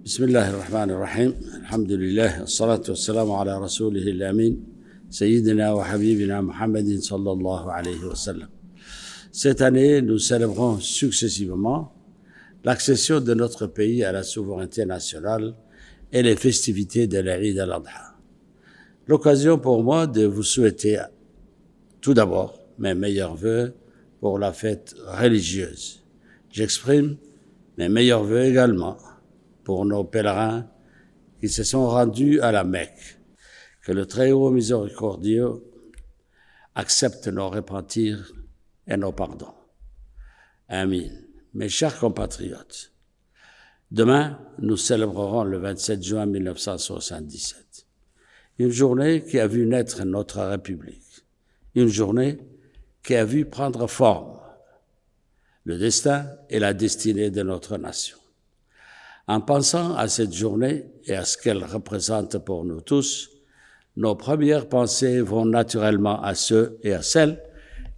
بسم الله الرحمن الرحيم الحمد لله الصلاة والسلام على رسوله الأمين سيدنا وحبيبنا محمد صلى الله عليه وسلم. Cette année, nous célébrons successivement l'accession de notre pays à la souveraineté nationale et les festivités de l'Eid al-Adha. L'occasion pour moi de vous souhaiter tout d'abord mes meilleurs vœux pour la fête religieuse. J'exprime mes meilleurs vœux également pour nos pèlerins qui se sont rendus à la Mecque. Que le Très-Haut miséricordieux accepte nos repentirs et nos pardons. Amin. Mes chers compatriotes, demain, nous célébrerons le 27 juin 1977, une journée qui a vu naître notre République, une journée qui a vu prendre forme le destin et la destinée de notre nation. En pensant à cette journée et à ce qu'elle représente pour nous tous, nos premières pensées vont naturellement à ceux et à celles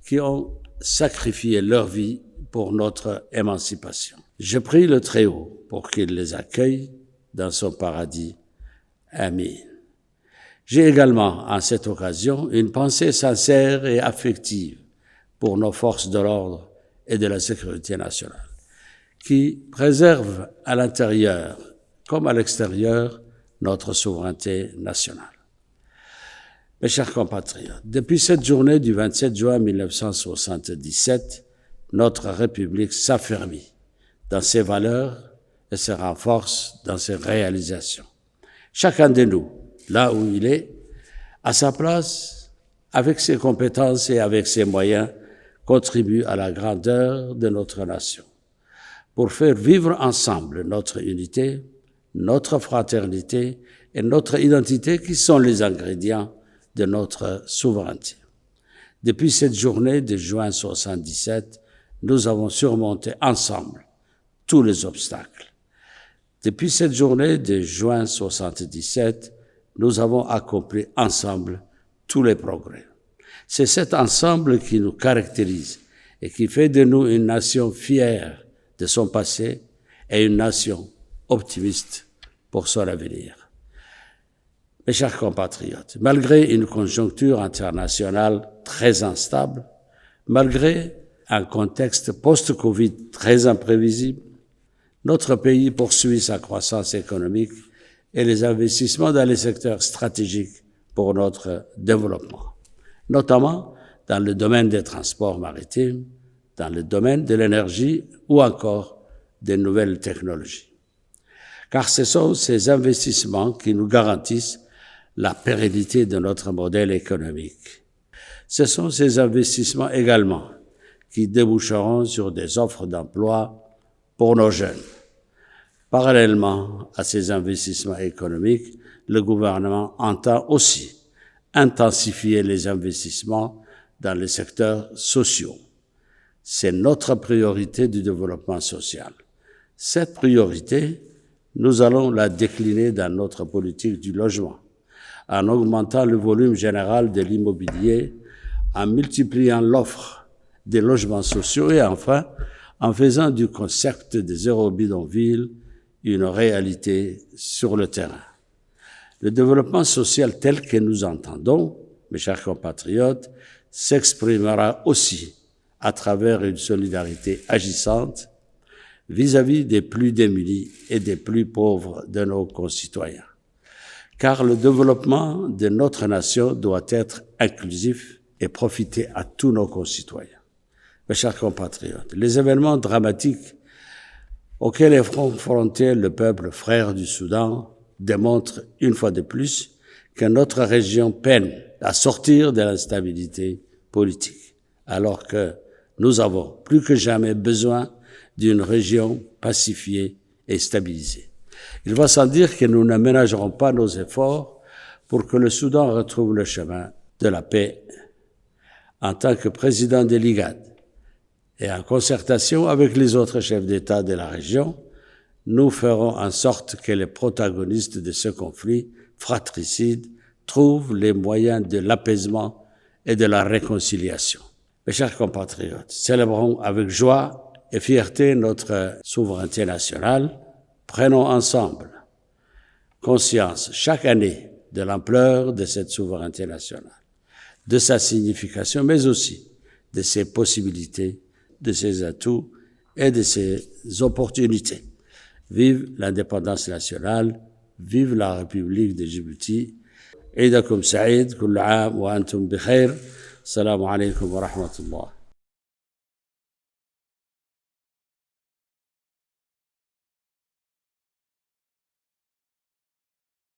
qui ont sacrifié leur vie pour notre émancipation. Je prie le Très-Haut pour qu'il les accueille dans son paradis. Amin. J'ai également, en cette occasion, une pensée sincère et affective pour nos forces de l'ordre et de la sécurité nationale, qui préservent à l'intérieur comme à l'extérieur notre souveraineté nationale. Mes chers compatriotes, depuis cette journée du 27 juin 1977, notre République s'affermit dans ses valeurs et se renforce dans ses réalisations. Chacun de nous, là où il est, à sa place, avec ses compétences et avec ses moyens, contribue à la grandeur de notre nation, pour faire vivre ensemble notre unité, notre fraternité et notre identité qui sont les ingrédients de notre souveraineté. Depuis cette journée de juin 1977, nous avons surmonté ensemble tous les obstacles. Depuis cette journée de juin 1977, nous avons accompli ensemble tous les progrès. C'est cet ensemble qui nous caractérise et qui fait de nous une nation fière de son passé et une nation optimiste pour son avenir. Mes chers compatriotes, malgré une conjoncture internationale très instable, malgré un contexte post-Covid très imprévisible, notre pays poursuit sa croissance économique et les investissements dans les secteurs stratégiques pour notre développement, notamment dans le domaine des transports maritimes, dans le domaine de l'énergie ou encore des nouvelles technologies. Car ce sont ces investissements qui nous garantissent la pérennité de notre modèle économique. Ce sont ces investissements également qui déboucheront sur des offres d'emploi pour nos jeunes. Parallèlement à ces investissements économiques, le gouvernement entend aussi intensifier les investissements dans les secteurs sociaux. C'est notre priorité du développement social. Cette priorité, nous allons la décliner dans notre politique du logement, en augmentant le volume général de l'immobilier, en multipliant l'offre des logements sociaux et enfin, en faisant du concept des zéro bidonville une réalité sur le terrain. Le développement social tel que nous entendons, mes chers compatriotes, s'exprimera aussi à travers une solidarité agissante vis-à-vis des plus démunis et des plus pauvres de nos concitoyens. Car le développement de notre nation doit être inclusif et profiter à tous nos concitoyens. Mes chers compatriotes, les événements dramatiques auxquels est confronté le peuple frère du Soudan démontrent une fois de plus que notre région peine à sortir de l'instabilité politique, alors que nous avons plus que jamais besoin d'une région pacifiée et stabilisée. Il va sans dire que nous ne ménagerons pas nos efforts pour que le Soudan retrouve le chemin de la paix. En tant que président de l'IGAD et en concertation avec les autres chefs d'État de la région, nous ferons en sorte que les protagonistes de ce conflit fratricide trouvent les moyens de l'apaisement et de la réconciliation. Mes chers compatriotes, célébrons avec joie et fierté notre souveraineté nationale. Prenons ensemble conscience chaque année de l'ampleur de cette souveraineté nationale, de sa signification, mais aussi de ses possibilités, de ses atouts et de ses opportunités. Vive l'indépendance nationale, vive la République de Djibouti. عيدكم سعيد كل عام وأنتم بخير. السلام عليكم ورحمة الله.